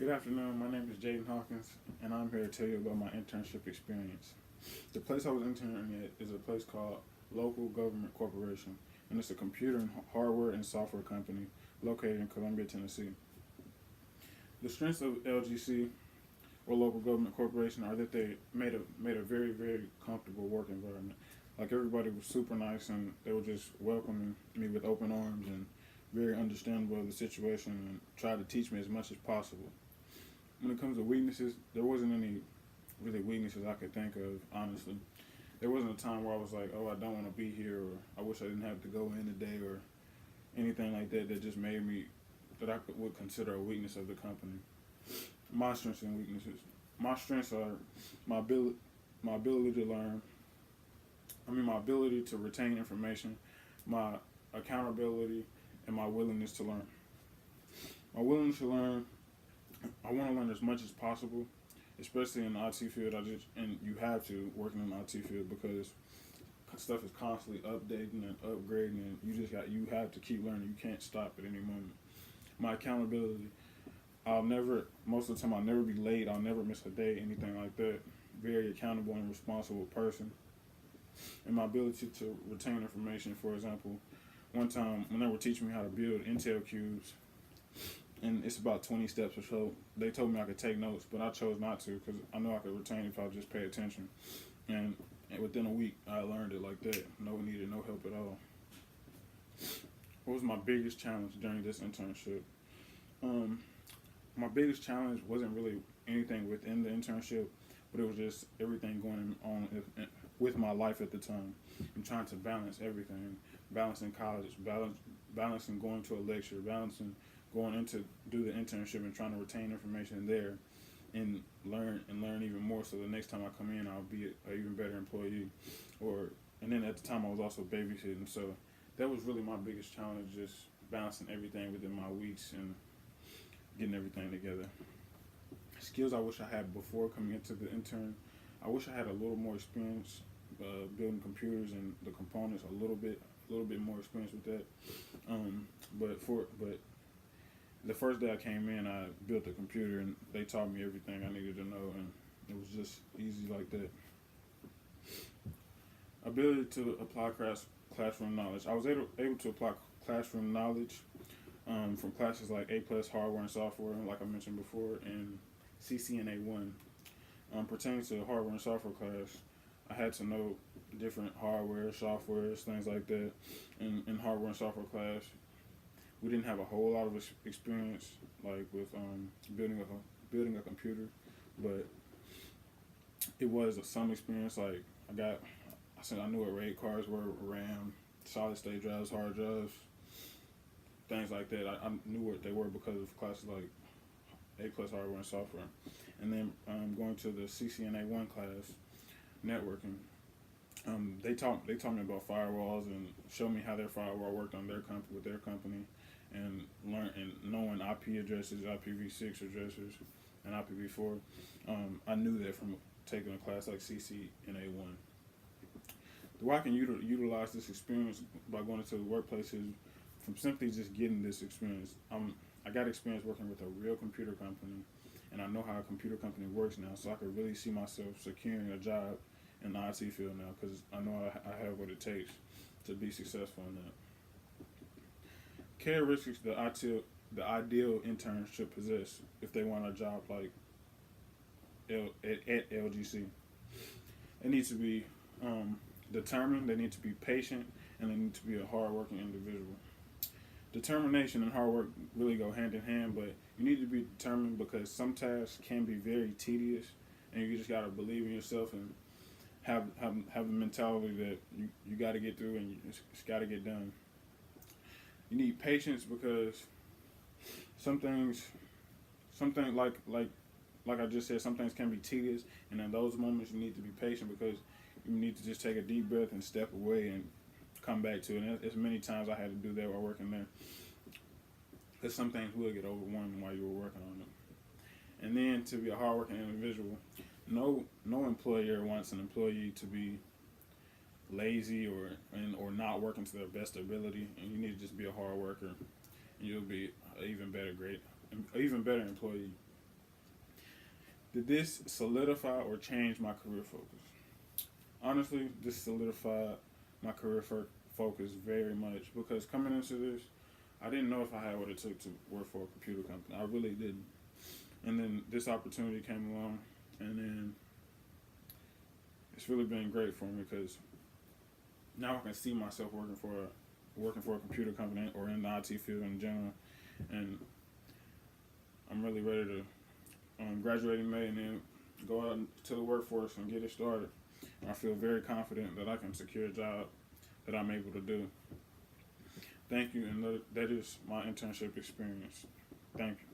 Good afternoon. My name is Jaden Hawkins, and I'm here to tell you about my internship experience. The place I was interning at is a place called Local Government Corporation, and it's a computer and hardware and software company located in Columbia, Tennessee. The strengths of LGC or Local Government Corporation are that they made a very comfortable work environment. Like everybody was super nice, and they were just welcoming me with open arms and very understandable of the situation and tried to teach me as much as possible. When it comes to weaknesses, there wasn't any really weaknesses I could think of, honestly. There wasn't a time where I was like, oh, I don't want to be here, or I wish I didn't have to go in today, or anything like that that just made me, that would consider a weakness of the company. My strengths and weaknesses. My strengths are my ability, my ability to learn, my ability to retain information, my accountability, and my willingness to learn. My willingness to learn, I want to learn as much as possible, especially in the IT field. And you have to working in the IT field because stuff is constantly updating and upgrading, and you have to keep learning. You can't stop at any moment. My accountability, most of the time I'll never be late. I'll never miss a day, anything like that. Very accountable and responsible person. And my ability to retain information. For example, one time when they were teaching me how to build Intel cubes, and it's about 20 steps or so. They told me I could take notes, but I chose not to because I know I could retain if I just pay attention. And within a week, I learned it like that. Needed no help at all. What was my biggest challenge during this internship? My biggest challenge wasn't really anything within the internship, but it was just everything going on with my life at the time. I'm trying to balance everything, balancing college, balancing going to a lecture, balancing going into do the internship and trying to retain information there and learn even more so the next time I come in I'll be an even better employee. And then at the time I was also babysitting, so that was really my biggest challenge, just balancing everything within my weeks and getting everything together. Skills I wish I had before coming into the intern, I wish I had a little more experience building computers and the components, a little bit more experience with that. But the first day I came in, I built a computer and they taught me everything I needed to know, and it was just easy like that. Ability to apply classroom knowledge. I was able to apply classroom knowledge from classes like A plus hardware and software, like I mentioned before, and CCNA 1. Pertaining to hardware and software class, I had to know different hardware, softwares, things like that. In hardware and software class, we didn't have a whole lot of experience like with building a computer, but it was some experience. Like I knew what RAID cards were, RAM, solid state drives, hard drives, things like that. I knew what they were because of classes like A plus hardware and software. And then going to the CCNA 1 class, networking. They taught me about firewalls and showed me how their firewall worked on with their company, and knowing IP addresses, IPv6 addresses, and IPv4. I knew that from taking a class like CCNA 1. The way I can utilize this experience by going into the workplace is from simply just getting this experience. I got experience working with a real computer company, and I know how a computer company works now, so I could really see myself securing a job in the IT field now because I know I have what it takes to be successful in that. Characteristics the ideal intern should possess if they want a job like at LGC. They need to be determined, they need to be patient, and they need to be a hardworking individual. Determination and hard work really go hand in hand, but you need to be determined because some tasks can be very tedious, and you just gotta believe in yourself and have the mentality that you got to get through and it's got to get done. You need patience because something like I just said, some things can be tedious, and in those moments you need to be patient because you need to just take a deep breath and step away and come back to it. And as many times I had to do that while working there, because some things will get overwhelming while you were working on them. And then to be a hardworking individual, no employer wants an employee to be lazy or not working to their best ability, and you need to just be a hard worker, and you'll be an even better employee. Did this solidify or change my career focus? Honestly, this solidified my career focus very much because coming into this, I didn't know if I had what it took to work for a computer company. I really didn't. And then this opportunity came along, and then it's really been great for me because now I can see myself working for a computer company or in the IT field in general, and I'm really ready to graduate in May and then go out to the workforce and get it started. I feel very confident that I can secure a job that I'm able to do. Thank you, and that is my internship experience. Thank you.